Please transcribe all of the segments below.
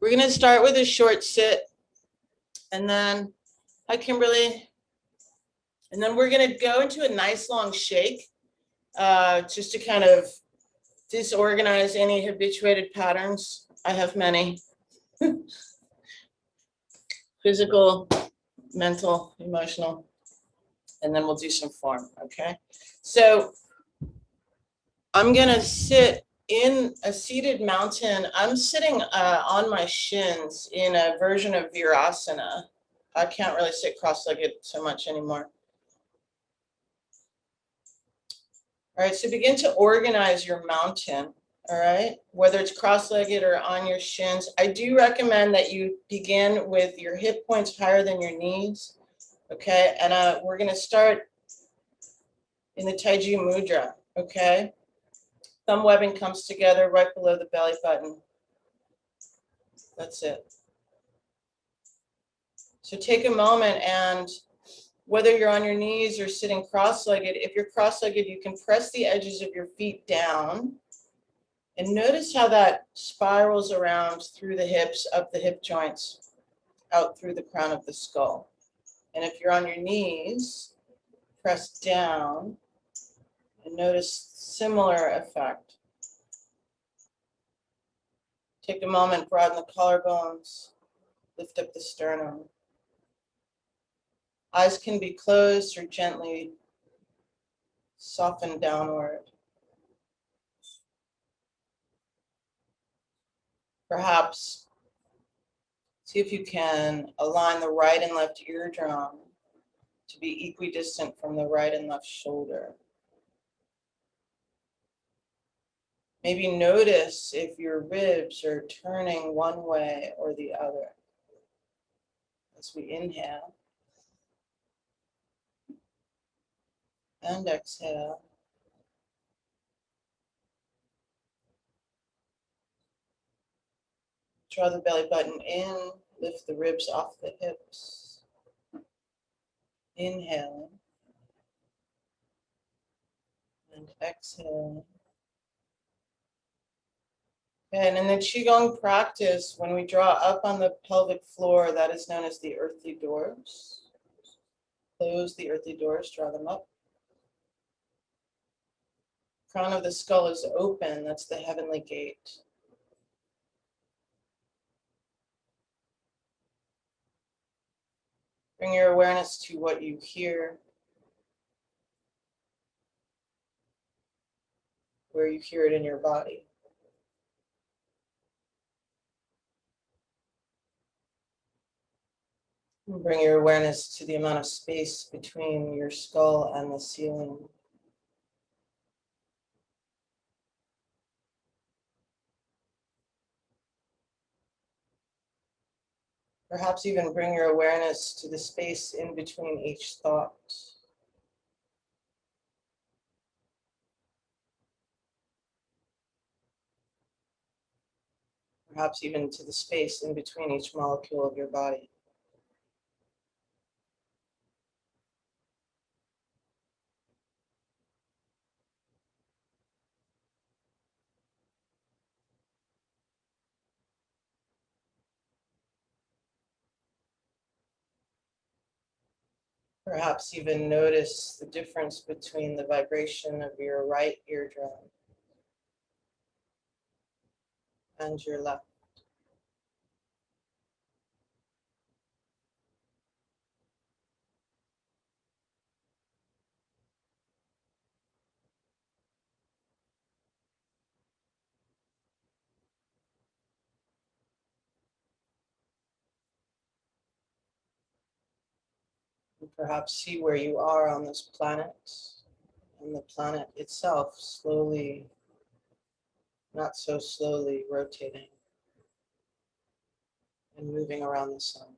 We're going to start with a short sit, and then, hi Kimberly, and then we're going to go into a nice long shake, just to kind of disorganize any habituated patterns. I have many. Physical, mental, emotional, and then we'll do some form, okay? So I'm gonna sit in a seated mountain. I'm sitting on my shins in a version of Virasana. I can't really sit cross-legged so much anymore. All right, so begin to organize your mountain, all right? Whether it's cross-legged or on your shins. I do recommend that you begin with your hip points higher than your knees, okay? And we're gonna start in the Taiji Mudra, okay? Thumb webbing comes together right below the belly button. That's it. So take a moment, and whether you're on your knees or sitting cross-legged, if you're cross-legged, you can press the edges of your feet down and notice how that spirals around through the hips, up the hip joints, out through the crown of the skull. And if you're on your knees, press down and notice similar effect. Take a moment, broaden the collarbones, lift up the sternum. Eyes can be closed or gently soften downward. Perhaps see if you can align the right and left eardrum to be equidistant from the right and left shoulder. Maybe notice if your ribs are turning one way or the other. As we inhale and exhale. Draw the belly button in, lift the ribs off the hips. Inhaling and exhaling. And in the Qigong practice, when we draw up on the pelvic floor, that is known as the earthly doors. Close the earthly doors, draw them up. Crown of the skull is open, that's the heavenly gate. Bring your awareness to what you hear, where you hear it in your body. Bring your awareness to the amount of space between your skull and the ceiling. Perhaps even bring your awareness to the space in between each thought. Perhaps even to the space in between each molecule of your body. Perhaps even notice the difference between the vibration of your right eardrum and your left. And perhaps see where you are on this planet, and the planet itself slowly, not so slowly, rotating and moving around the sun.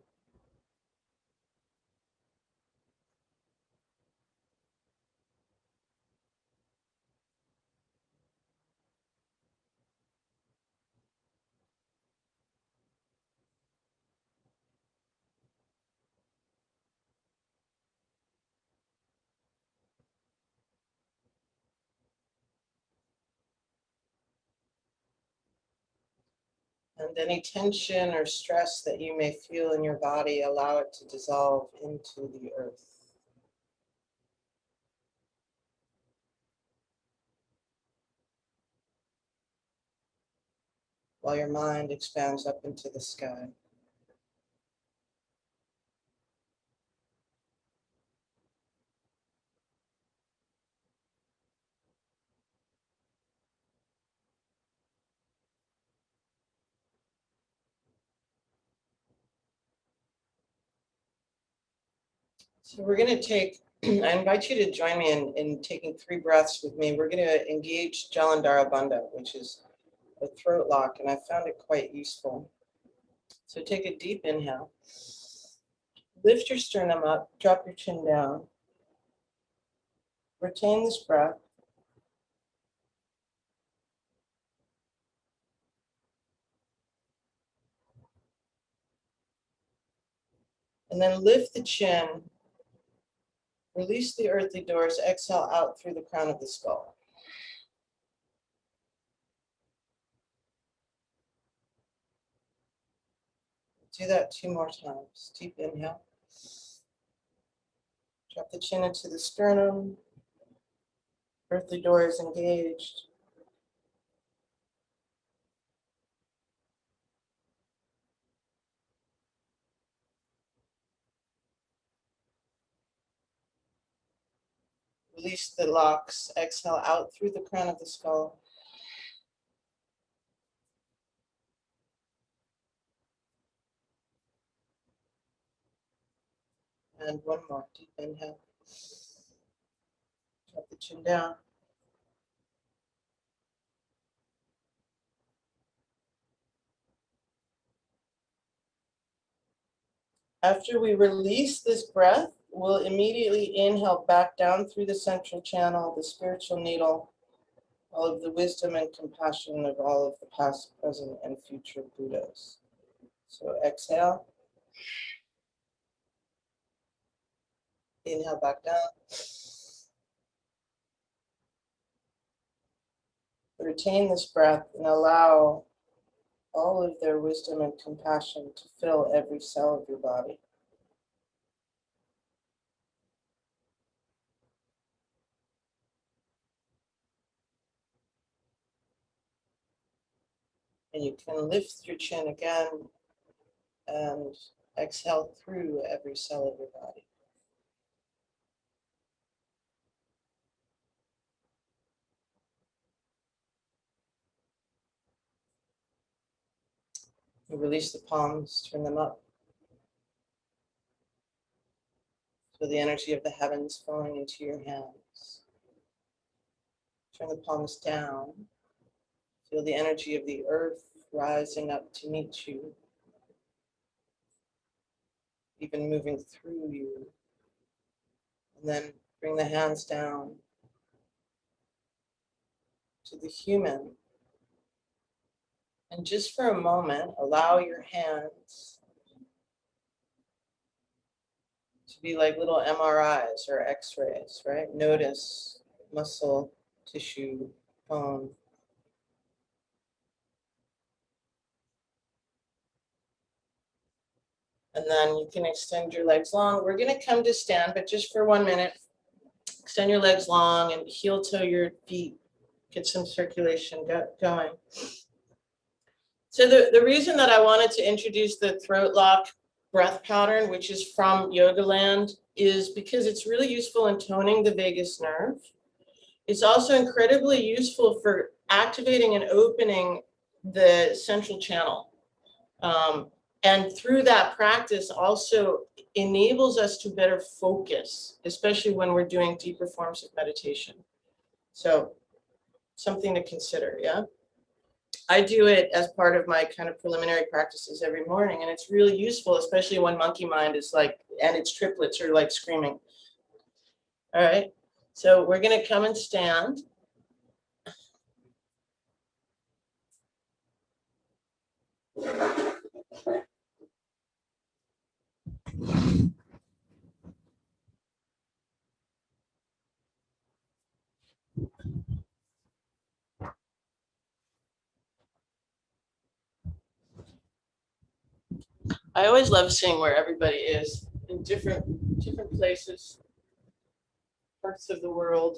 And any tension or stress that you may feel in your body, allow it to dissolve into the earth. While your mind expands up into the sky. So we're going to take, I invite you to join me in taking 3 breaths with me. We're going to engage Jalandhara Bandha, which is a throat lock, and I found it quite useful. So take a deep inhale. Lift your sternum up, drop your chin down. Retain this breath. And then lift the chin. Release the earthly doors. Exhale out through the crown of the skull. Do that 2 more times. Deep inhale. Drop the chin into the sternum. Earthly doors engaged. Release the locks. Exhale out through the crown of the skull. And 1 more. Deep inhale. Drop the chin down. After we release this breath, we'll immediately inhale back down through the central channel, the spiritual needle, all of the wisdom and compassion of all of the past, present, and future Buddhas. So exhale. Inhale back down. Retain this breath and allow all of their wisdom and compassion to fill every cell of your body. And you can lift your chin again and exhale through every cell of your body. You release the palms, turn them up. Feel the energy of the heavens flowing into your hands. Turn the palms down. Feel the energy of the earth rising up to meet you, even moving through you. And then bring the hands down to the human. And just for a moment, allow your hands to be like little MRIs or X-rays, right? Notice muscle, tissue, bone. And then you can extend your legs long. We're going to come to stand, but just for 1 minute. Extend your legs long and heel toe your feet. Get some circulation going. So the reason that I wanted to introduce the throat lock breath pattern, which is from Yoga Land, is because it's really useful in toning the vagus nerve. It's also incredibly useful for activating and opening the central channel. And through that practice also enables us to better focus, especially when we're doing deeper forms of meditation. So something to consider, yeah? I do it as part of my kind of preliminary practices every morning, and it's really useful, especially when monkey mind is like, and its triplets are like screaming. All right, so we're gonna come and stand. I always love seeing where everybody is in different places, parts of the world.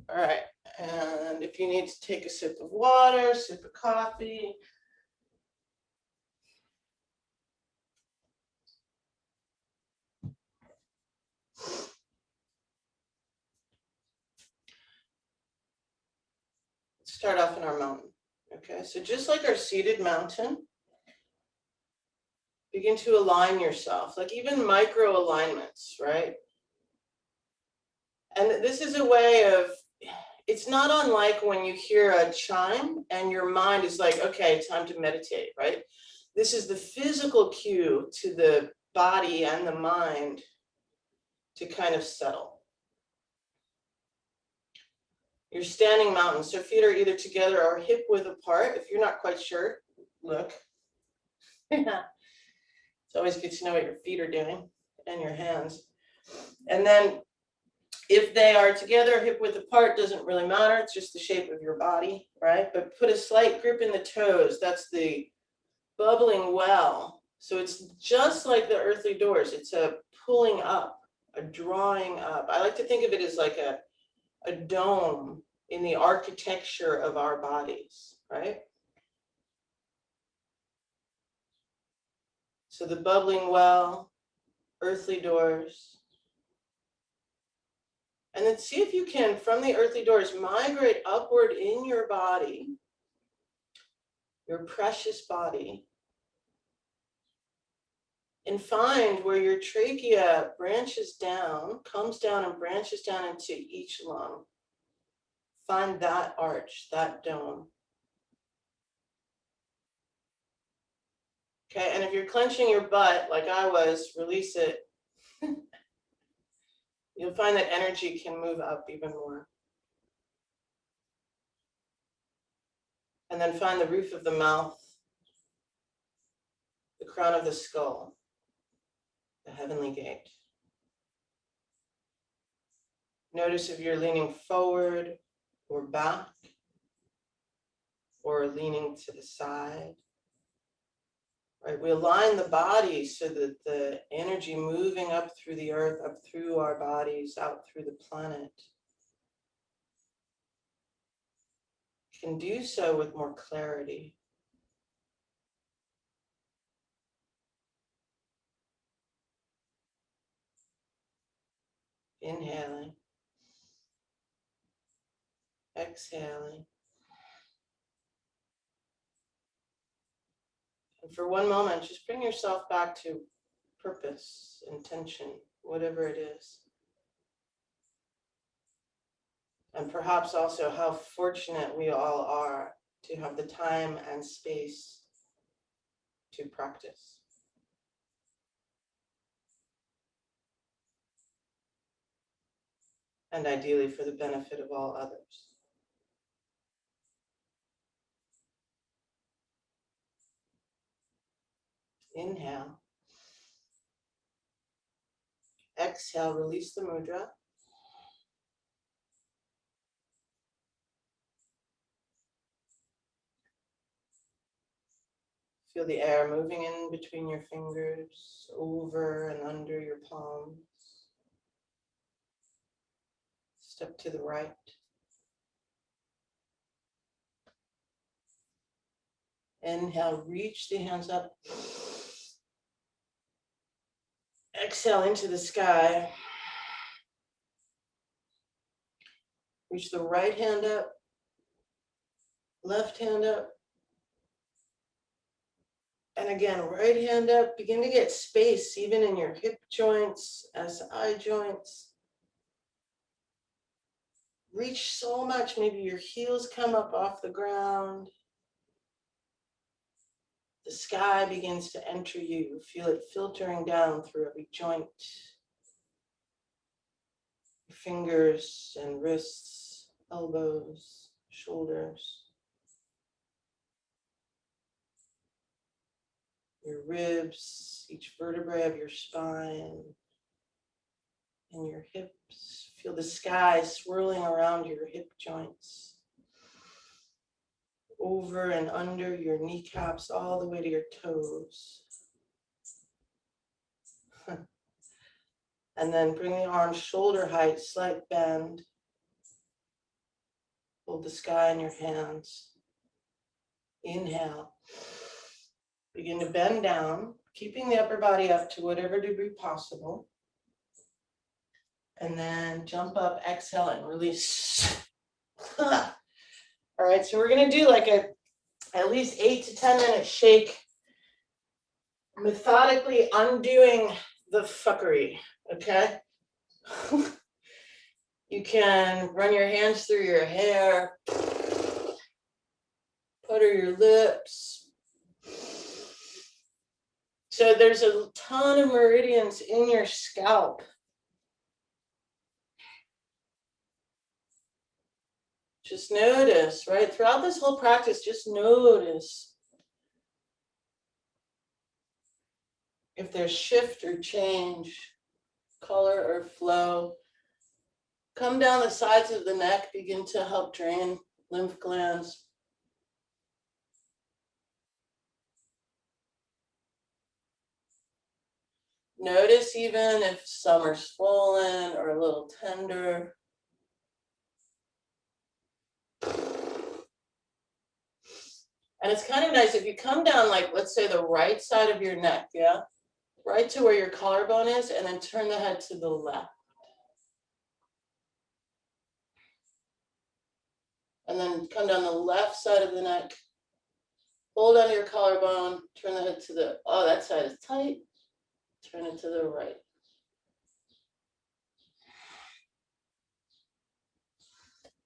All right, and if you need to take a sip of water, sip of coffee. Let's start off in our mountain. Okay, so just like our seated mountain, begin to align yourself, like even micro alignments, right? And this is a way of, it's not unlike when you hear a chime and your mind is like, okay, time to meditate, right? This is the physical cue to the body and the mind to kind of settle. You're standing mountain, so feet are either together or hip width apart. If you're not quite sure, look. It's always good to know what your feet are doing and your hands. And then if they are together, hip width apart, doesn't really matter. It's just the shape of your body, right? But put a slight grip in the toes. That's the bubbling well. So it's just like the earthly doors. It's a pulling up, a drawing up. I like to think of it as like a dome in the architecture of our bodies, right? So the bubbling well, earthly doors. And then see if you can, from the earthly doors, migrate upward in your body, your precious body, and find where your trachea branches down, comes down and branches down into each lung. Find that arch, that dome. Okay, and if you're clenching your butt like I was, release it. You'll find that energy can move up even more. And then find the roof of the mouth, the crown of the skull, the heavenly gate. Notice if you're leaning forward or back or leaning to the side. Right, we align the body so that the energy moving up through the earth, up through our bodies, out through the planet, can do so with more clarity. Inhaling, exhaling. And for one moment, just bring yourself back to purpose, intention, whatever it is. And perhaps also how fortunate we all are to have the time and space to practice. And ideally for the benefit of all others. Inhale. Exhale, release the mudra. Feel the air moving in between your fingers, over and under your palms. Step to the right. Inhale, reach the hands up. Exhale into the sky. Reach the right hand up, left hand up. And again, right hand up. Begin to get space even in your hip joints, SI joints. Reach so much, maybe your heels come up off the ground. The sky begins to enter you. Feel it filtering down through every joint. Your fingers and wrists, elbows, shoulders. Your ribs, each vertebrae of your spine. in your hips. Feel the sky swirling around your hip joints, over and under your kneecaps, all the way to your toes. And then bring the arms shoulder height, slight bend. Hold the sky in your hands. Inhale. Begin to bend down, keeping the upper body up to whatever degree possible. And then jump up, exhale, and release. All right, so we're gonna do like at least 8 to 10 minute shake, methodically undoing the fuckery, okay? You can run your hands through your hair, putter your lips. So there's a ton of meridians in your scalp. Just notice, right? Throughout this whole practice, just notice if there's shift or change, color or flow. Come down the sides of the neck, begin to help drain lymph glands. Notice even if some are swollen or a little tender. And it's kind of nice if you come down, like, let's say the right side of your neck, yeah? Right to where your collarbone is, and then turn the head to the left. And then come down the left side of the neck. Hold on to your collarbone, turn the head to the, oh, that side is tight. Turn it to the right.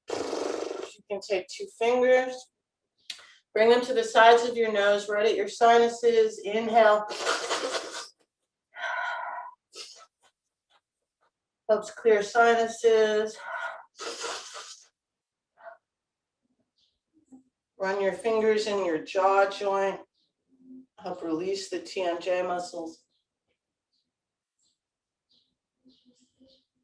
You can take 2 fingers, bring them to the sides of your nose, right at your sinuses. Inhale. Helps clear sinuses. Run your fingers in your jaw joint. Help release the TMJ muscles.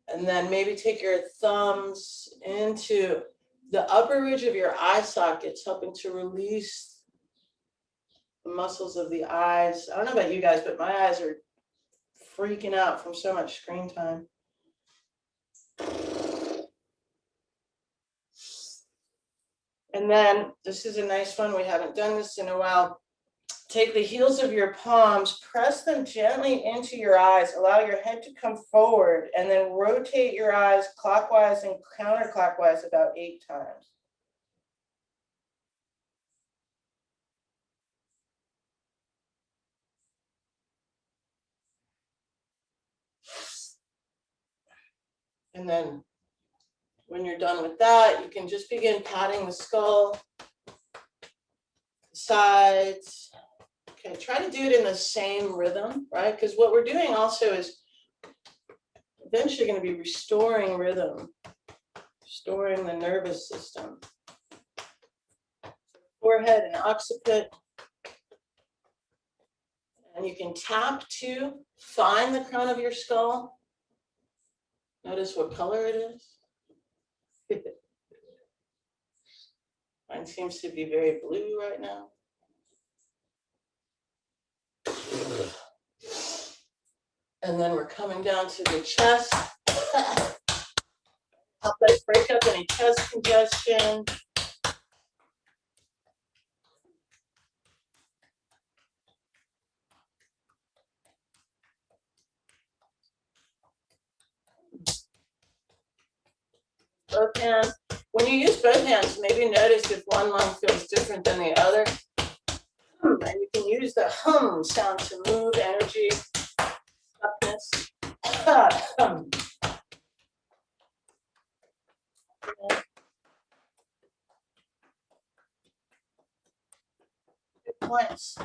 And then maybe take your thumbs into the upper ridge of your eye sockets, helping to release the muscles of the eyes. I don't know about you guys, but my eyes are freaking out from so much screen time. And then this is a nice one. We haven't done this in a while. Take the heels of your palms, press them gently into your eyes, allow your head to come forward, and then rotate your eyes clockwise and counterclockwise about 8 times. And then when you're done with that, you can just begin patting the skull, the sides. Okay, try to do it in the same rhythm, right? Because what we're doing also is eventually going to be restoring rhythm, restoring the nervous system. Forehead and occiput. And you can tap to find the crown of your skull. Notice what color it is. Mine seems to be very blue right now. And then we're coming down to the chest. Help us break up any chest congestion. Both hands. When you use both hands, maybe notice if one lung feels different than the other. And you can use the hum sound to move energy, toughness. Good points.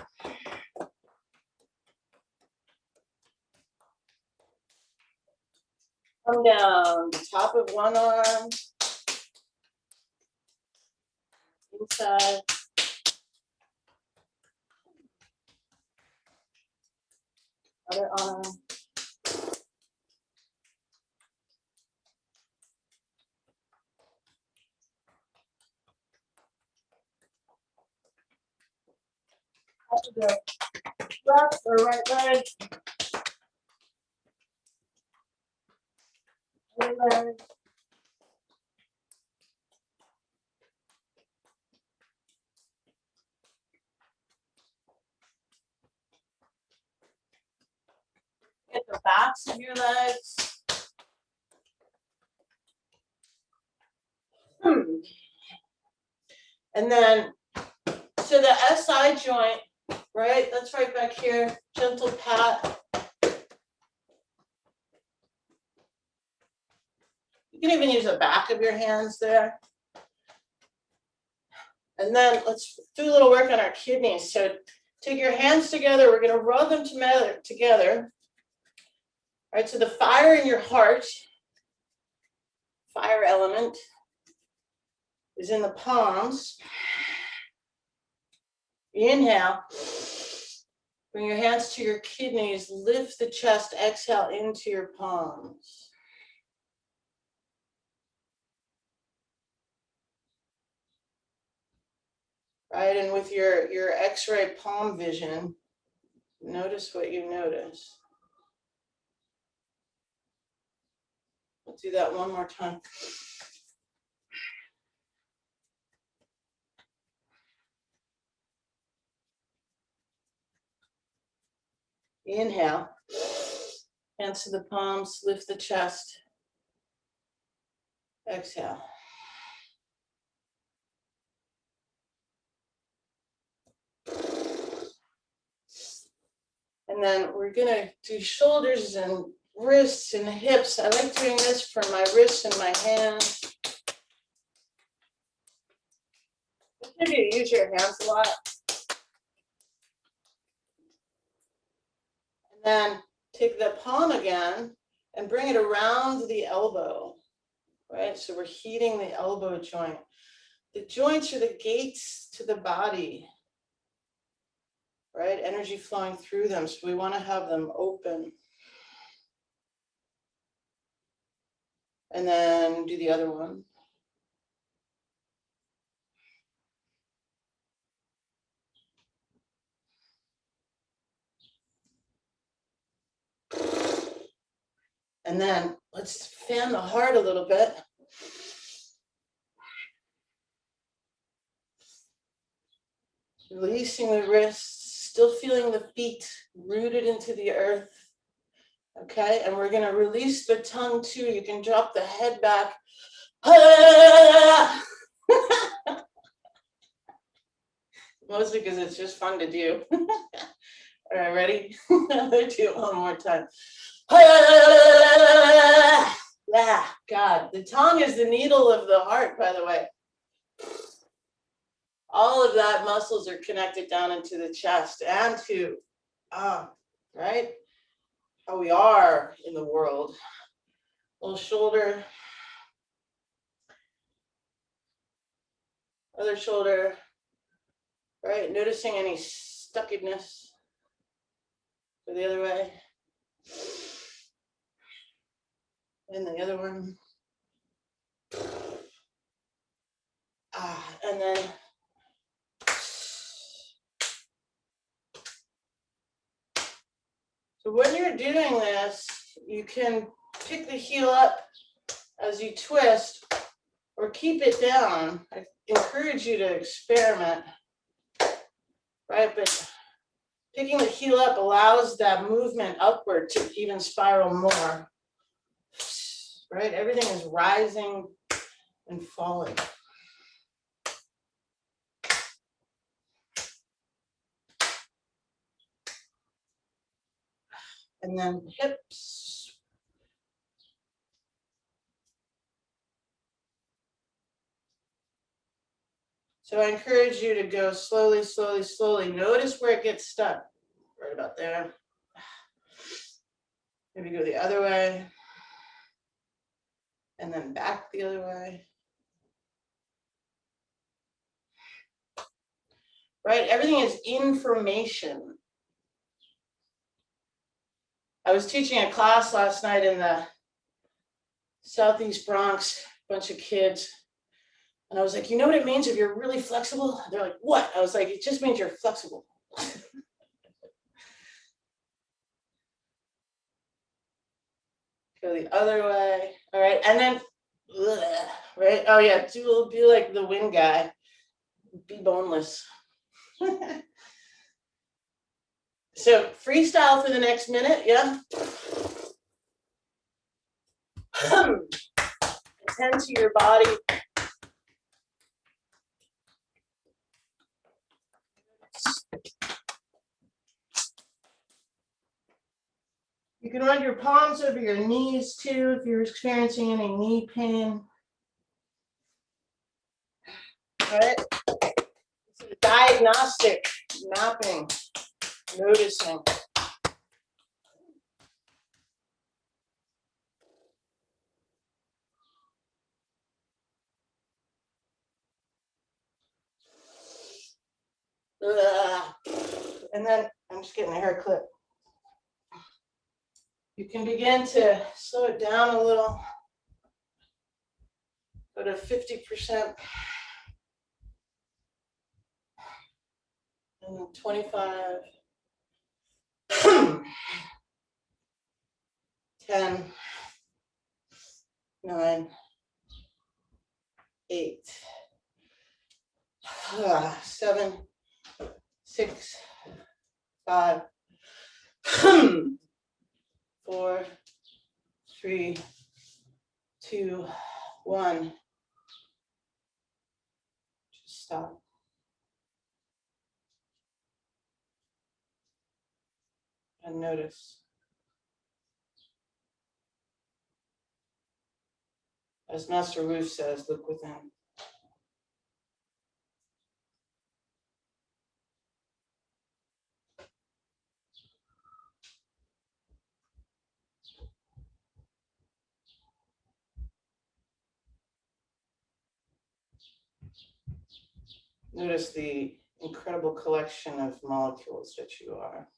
Come down the top of one arm, inside. Other arm. Out of the left or right leg. Right leg. Get the backs of your legs. And then, so the SI joint, right? That's right back here. Gentle pat. You can even use the back of your hands there. And then let's do a little work on our kidneys. So take your hands together. We're going to rub them together. All right, so the fire in your heart, fire element, is in the palms. Inhale. Bring your hands to your kidneys. Lift the chest. Exhale into your palms. Right, and with your X-ray palm vision, notice what you notice. Let's do that one more time. Inhale. Hands to the palms, lift the chest. Exhale. And then we're gonna do shoulders and wrists and hips. I like doing this for my wrists and my hands. Maybe use your hands a lot. And then take the palm again and bring it around the elbow, right? So we're heating the elbow joint. The joints are the gates to the body, right? Energy flowing through them. So we want to have them open. And then do the other one. And then let's fan the heart a little bit. Releasing the wrists, still feeling the feet rooted into the earth. Okay, and we're gonna release the tongue too. You can drop the head back. Mostly because it's just fun to do. All right, ready? Let's do it one more time. Ah, God, the tongue is the needle of the heart, by the way. All of that muscles are connected down into the chest and to, right? How we are in the world. Little shoulder, other shoulder, right? Noticing any stuckedness. Go the other way. And the other one. And then so when you're doing this, you can pick the heel up as you twist or keep it down. I encourage you to experiment, right? But picking the heel up allows that movement upward to even spiral more, right? Everything is rising and falling. And then hips. So I encourage you to go slowly, slowly, slowly. Notice where it gets stuck, right about there. Maybe go the other way. And then back the other way. Right, everything is information. I was teaching a class last night in the Southeast Bronx, bunch of kids. And I was like, you know what it means if you're really flexible? They're like, what? I was like, it just means you're flexible. Go the other way. All right, and then, right? Oh yeah, be like the wind guy. Be boneless. So freestyle for the next minute, yeah. Attend to your body. You can run your palms over your knees too if you're experiencing any knee pain. All right. It's a diagnostic mapping, noticing. And then I'm just getting a hair clip. You can begin to slow it down a little. Go to 50%. And then 25. 10. 9. 8. 7. 6. 5. 4. 3. 2. 1. Just stop. And notice. As Master Wu says, look within. Notice the incredible collection of molecules that you are.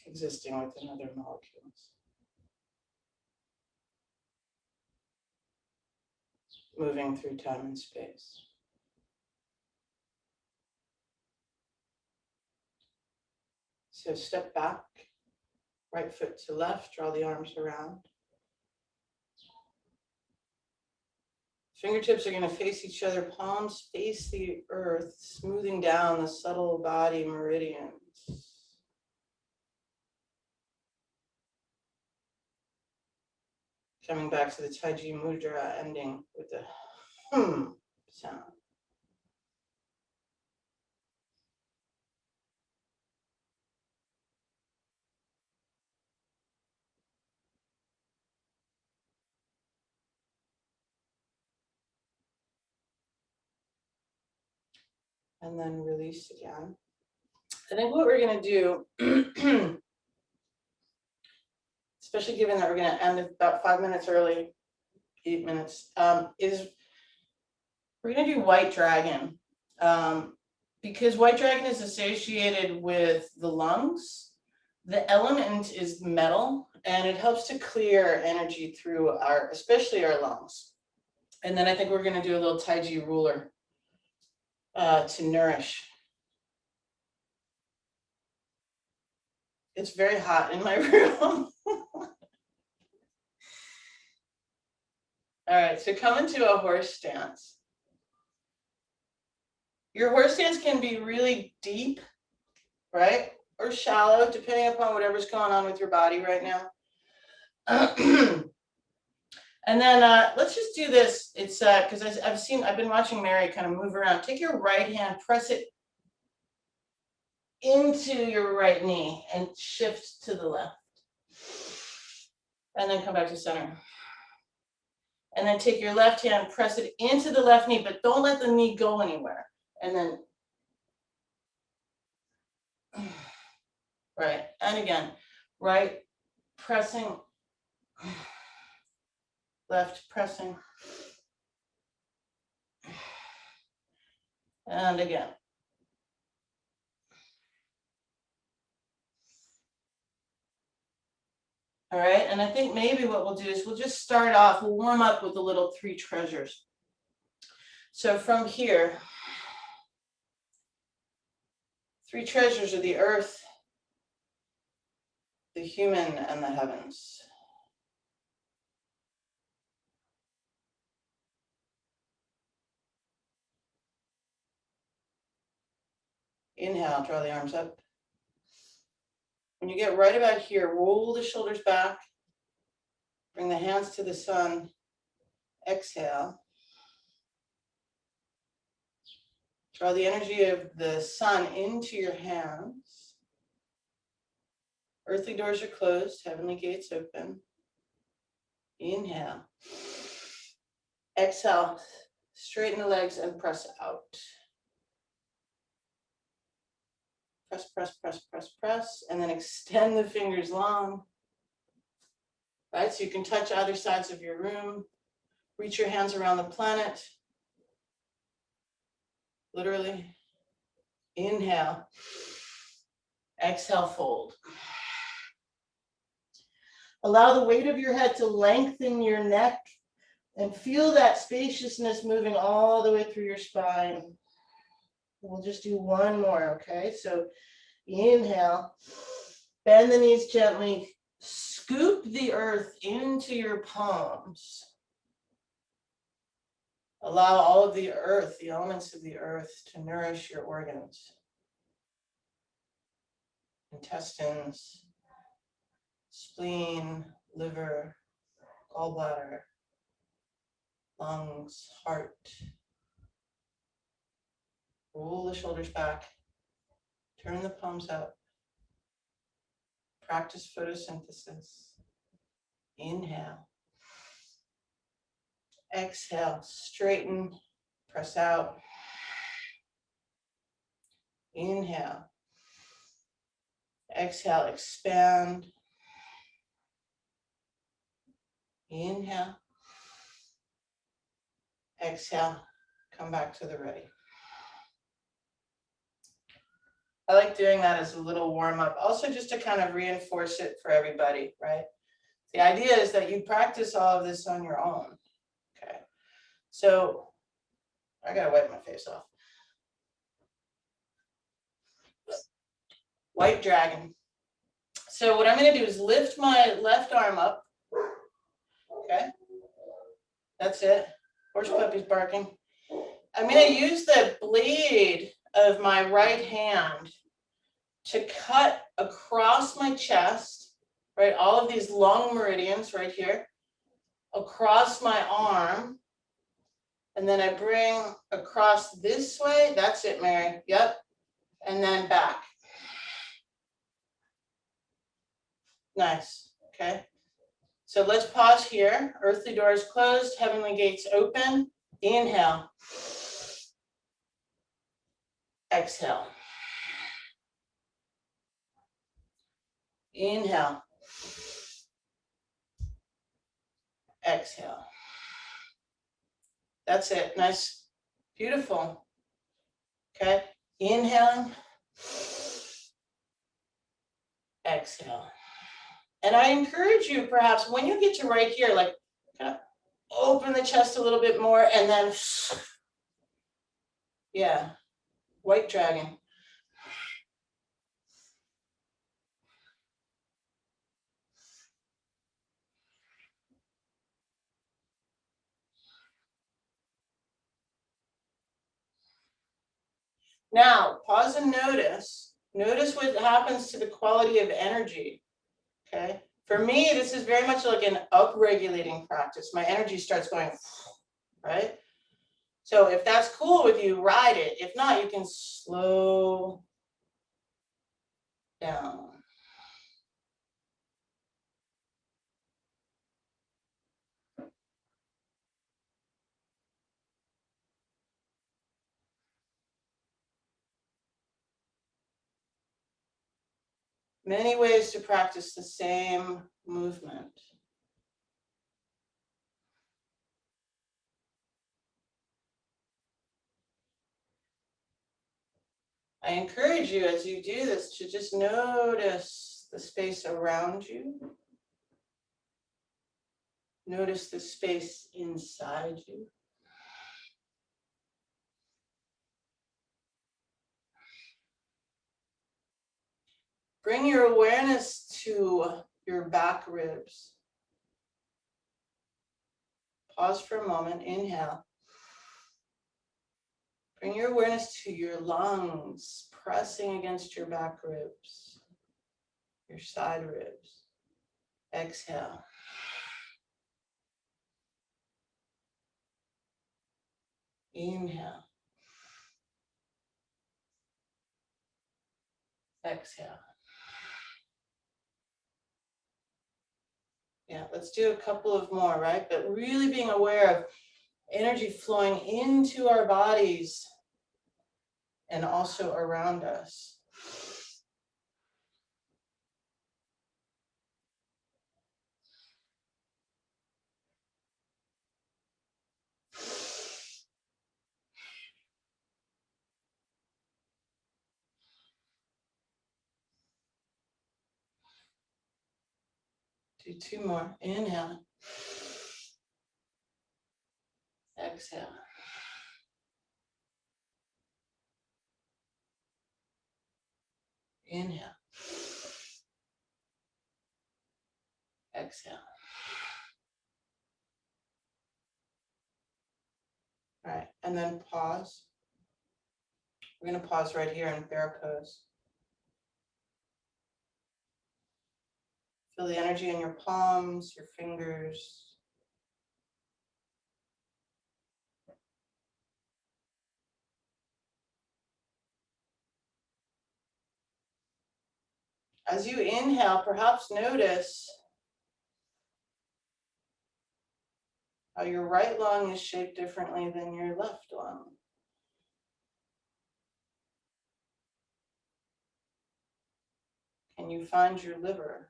Existing within other molecules. Moving through time and space. So step back, right foot to left, draw the arms around. Fingertips are going to face each other, palms face the earth, smoothing down the subtle body meridians. Coming back to the Taiji Mudra, ending with the sound. And then release again. I think what we're going to do, especially given that we're going to end about 5 minutes early, 8 minutes, is we're going to do white dragon. Because white dragon is associated with the lungs. The element is metal, and it helps to clear energy through especially our lungs. And then I think we're going to do a little Taiji Ruler to nourish. It's very hot in my room. All right, so come into a horse stance. Your horse stance can be really deep, right? Or shallow, depending upon whatever's going on with your body right now. And then let's just do this. It's because I've been watching Mary kind of move around. Take your right hand, press it into your right knee and shift to the left. And then come back to center. And then take your left hand, press it into the left knee, but don't let the knee go anywhere. And then, right, and again, right, pressing, left, pressing, and again. All right, and I think maybe what we'll do is we'll just start off, we'll warm up with a little 3 treasures. So from here, 3 treasures of the earth, the human, and the heavens. Inhale, draw the arms up. When you get right about here, roll the shoulders back, bring the hands to the sun, exhale. Draw the energy of the sun into your hands. Earthly doors are closed, heavenly gates open. Inhale. Exhale, straighten the legs and press out. Press, press, press, press, press, and then extend the fingers long. Right, so you can touch either sides of your room. Reach your hands around the planet. Literally. Inhale. Exhale, fold. Allow the weight of your head to lengthen your neck and feel that spaciousness moving all the way through your spine. We'll just do one more, okay? So inhale, bend the knees gently, scoop the earth into your palms. Allow all of the earth, the elements of the earth, to nourish your organs. Intestines, spleen, liver, gallbladder, lungs, heart. Roll the shoulders back. Turn the palms up. Practice photosynthesis. Inhale. Exhale, straighten, press out. Inhale. Exhale, expand. Inhale. Exhale, come back to the ready. I like doing that as a little warm up, also just to kind of reinforce it for everybody, right? The idea is that you practice all of this on your own, okay? So I gotta wipe my face off. White dragon. So what I'm gonna do is lift my left arm up, okay? That's it. Horse puppy's barking. I'm gonna use the blade of my right hand to cut across my chest, right? All of these long meridians right here, across my arm. And then I bring across this way. That's it, Mary. Yep. And then back. Nice. Okay. So let's pause here. Earthly doors closed, heavenly gates open. Inhale. Exhale. Inhale. Exhale. That's it. Nice. Beautiful. Okay. Inhaling. Exhale. And I encourage you, perhaps, when you get to right here, like kind of open the chest a little bit more and then, yeah, white dragon. Now, pause and notice. Notice what happens to the quality of energy, okay? For me, this is very much like an upregulating practice. My energy starts going, right? So if that's cool with you, ride it. If not, you can slow down. Many ways to practice the same movement. I encourage you as you do this to just notice the space around you. Notice the space inside you. Bring your awareness to your back ribs. Pause for a moment, inhale. Bring your awareness to your lungs, pressing against your back ribs, your side ribs. Exhale. Inhale. Exhale. Yeah, let's do a couple of more, right? But really being aware of energy flowing into our bodies and also around us. Do two more. Inhale. Exhale. Inhale. Exhale. All right, and then pause. We're going to pause right here in bear pose. Feel the energy in your palms, your fingers. As you inhale, perhaps notice how your right lung is shaped differently than your left lung. Can you find your liver?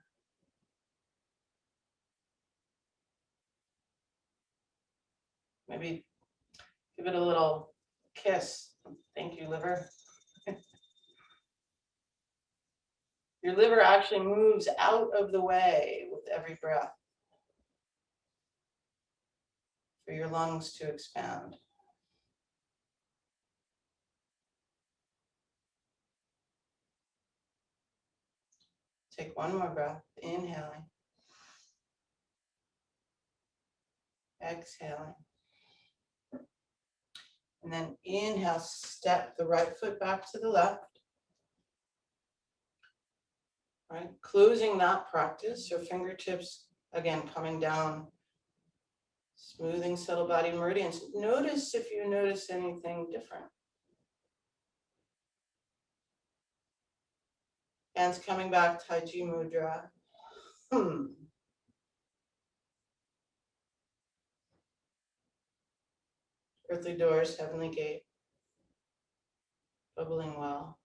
Maybe give it a little kiss. Thank you, liver. Your liver actually moves out of the way with every breath for your lungs to expand. Take one more breath, inhaling, exhaling. And then inhale, step the right foot back to the left. Right, closing that practice, your fingertips, again, coming down, smoothing subtle body meridians. Notice if you notice anything different. Hands coming back, Taiji Mudra. Earthly doors, heavenly gate, bubbling well.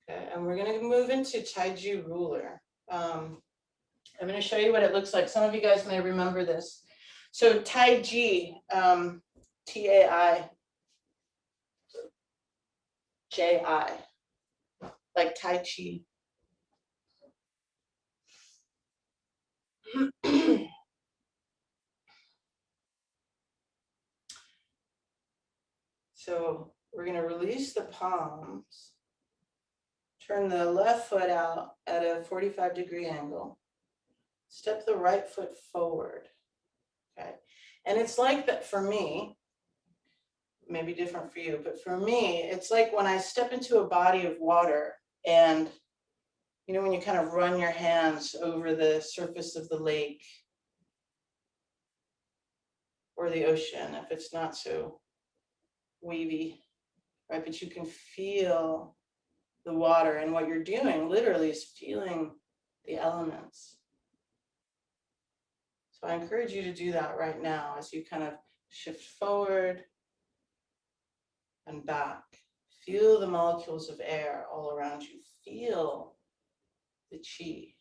Okay, and we're gonna move into Taiji Ruler. I'm gonna show you what it looks like. Some of you guys may remember this. So Taiji, T-A-I-J-I, like Tai Chi. So we're gonna release the palms, turn the left foot out at a 45-degree angle, step the right foot forward, okay? And it's like that for me, maybe different for you, but for me, it's like when I step into a body of water and, you know, when you kind of run your hands over the surface of the lake or the ocean, if it's not so wavy, right? But you can feel the water, and what you're doing literally is feeling the elements. So I encourage you to do that right now as you kind of shift forward and back. Feel the molecules of air all around you. Feel the chi.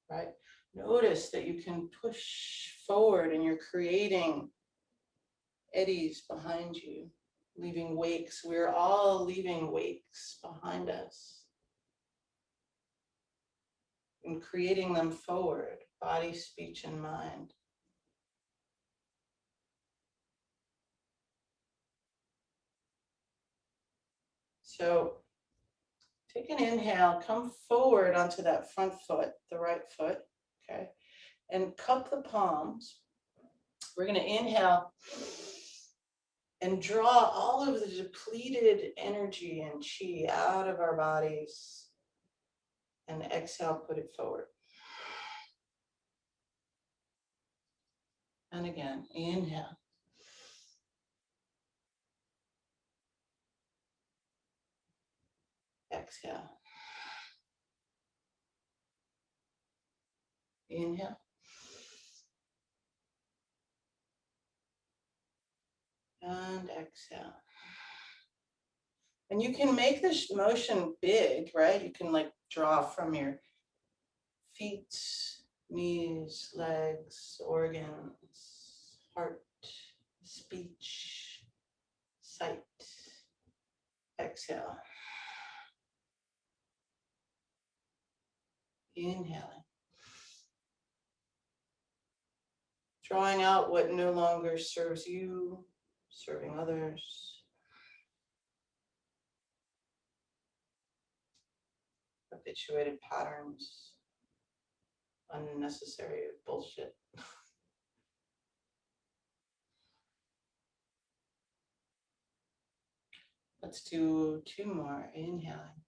Right? Notice that you can push forward and you're creating eddies behind you, leaving wakes. We're all leaving wakes behind us and creating them forward. body, speech, and mind. So take an inhale, come forward onto that front foot, the right foot, okay? And cup the palms. We're gonna inhale and draw all of the depleted energy and chi out of our bodies. And exhale, put it forward. And again, inhale. Exhale. Inhale. And exhale. And you can make this motion big, right? You can like draw from your feet, knees, legs, organs, heart, speech, sight. Exhale. Inhaling. Drawing out what no longer serves you, serving others. Habituated patterns, unnecessary bullshit. Let's do 2 more. Inhaling.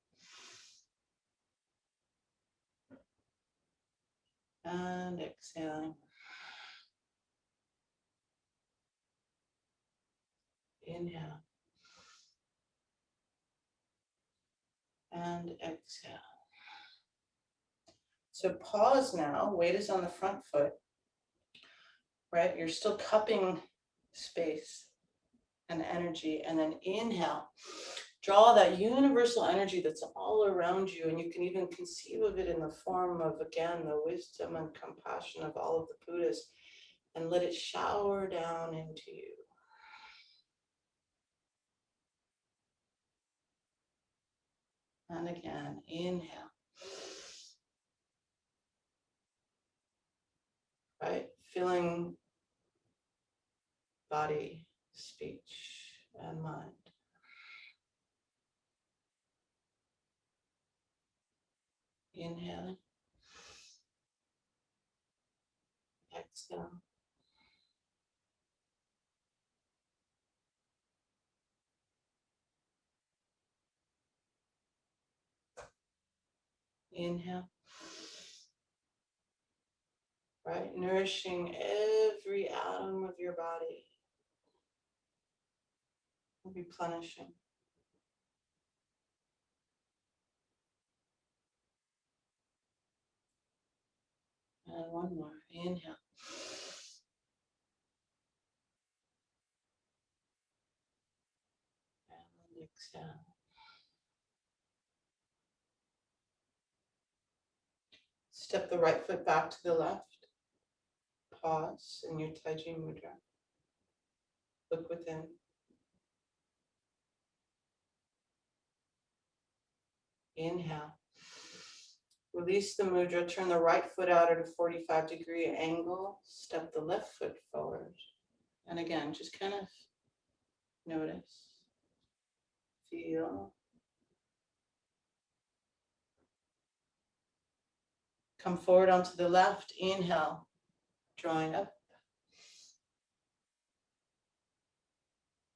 And exhaling. Inhale. And exhale. So pause now. Weight is on the front foot, right? You're still cupping space and energy. And then inhale. Draw that universal energy that's all around you. And you can even conceive of it in the form of, again, the wisdom and compassion of all of the Buddhas. And let it shower down into you. And again, inhale. Right? Feeling body, speech, and mind. Inhaling. Exhale. Inhale. Right? Nourishing every atom of your body. Replenishing. And one more. Inhale. And exhale. Step the right foot back to the left. Pause in your Taiji Mudra. Look within. Inhale. Release the mudra, turn the right foot out at a 45-degree angle, step the left foot forward. And again, just kind of notice, feel. Come forward onto the left, inhale, drawing up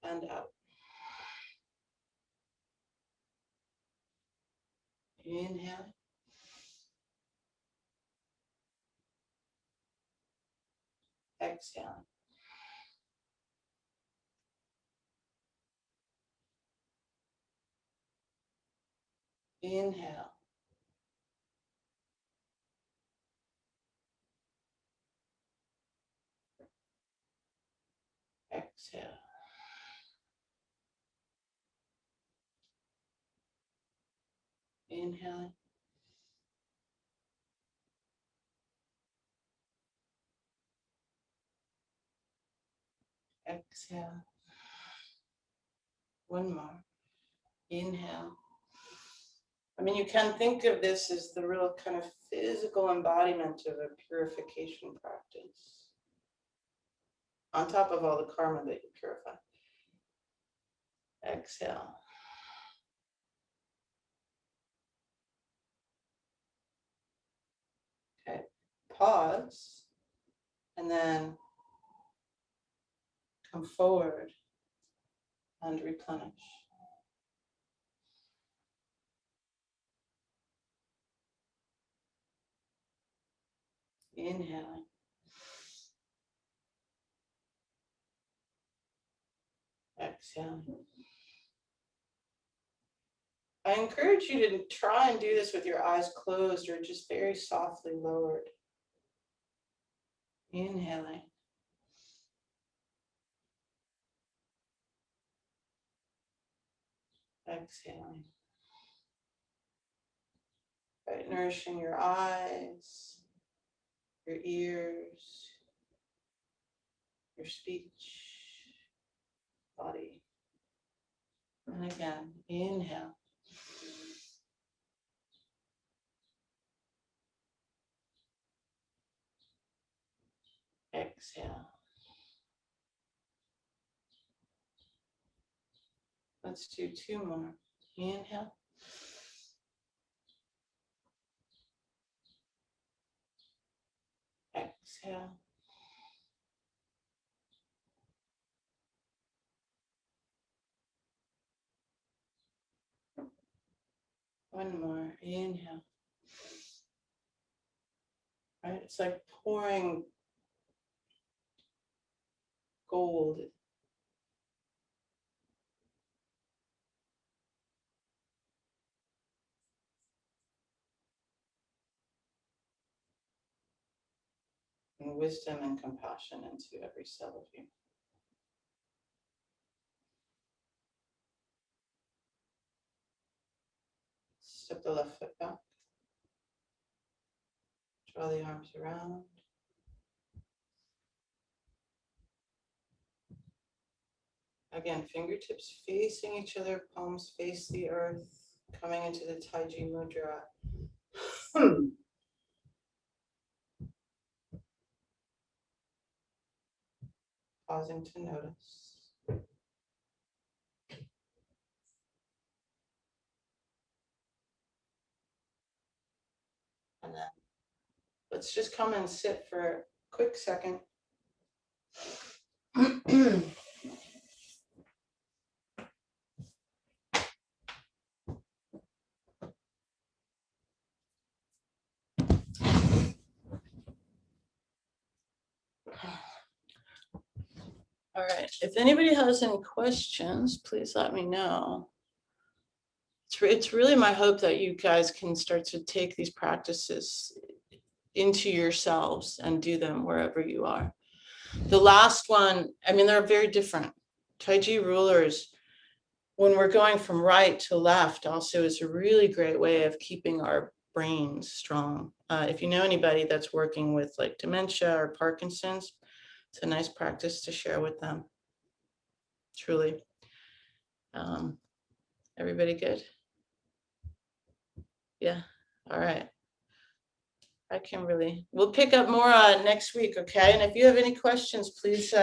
and out. Inhale. Exhale. Inhale. Exhale. Inhale. Exhale. One more. Inhale. I mean, you can think of this as the real kind of physical embodiment of a purification practice, on top of all the karma that you purify. Exhale. Okay, pause, and then come forward and replenish. Inhaling. Exhaling. I encourage you to try and do this with your eyes closed or just very softly lowered. Inhaling. Exhaling. Right, nourishing your eyes, your ears, your speech, body. And again, inhale. Exhale. Let's do 2 more. Inhale. Exhale. One more. Inhale. Right? It's like pouring gold. And wisdom and compassion into every cell of you. Step the left foot back. Draw the arms around. Again, fingertips facing each other, palms face the earth, coming into the Taiji Mudra. Pausing to notice. And then let's just come and sit for a quick second. All right, if anybody has any questions, please let me know. It's really my hope that you guys can start to take these practices into yourselves and do them wherever you are. The last one, I mean, they're very different. Taiji Rulers, when we're going from right to left, also is a really great way of keeping our brains strong. If you know anybody that's working with like dementia or Parkinson's, it's a nice practice to share with them. Truly. Everybody good? Yeah. All right. I can really, we'll pick up more next week, okay? And if you have any questions, please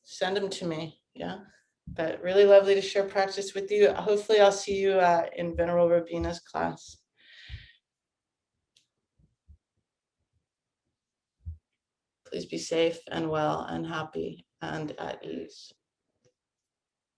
send them to me. Yeah. But really lovely to share practice with you. Hopefully I'll see you in Venerable Robina's class. Please be safe and well and happy and at ease.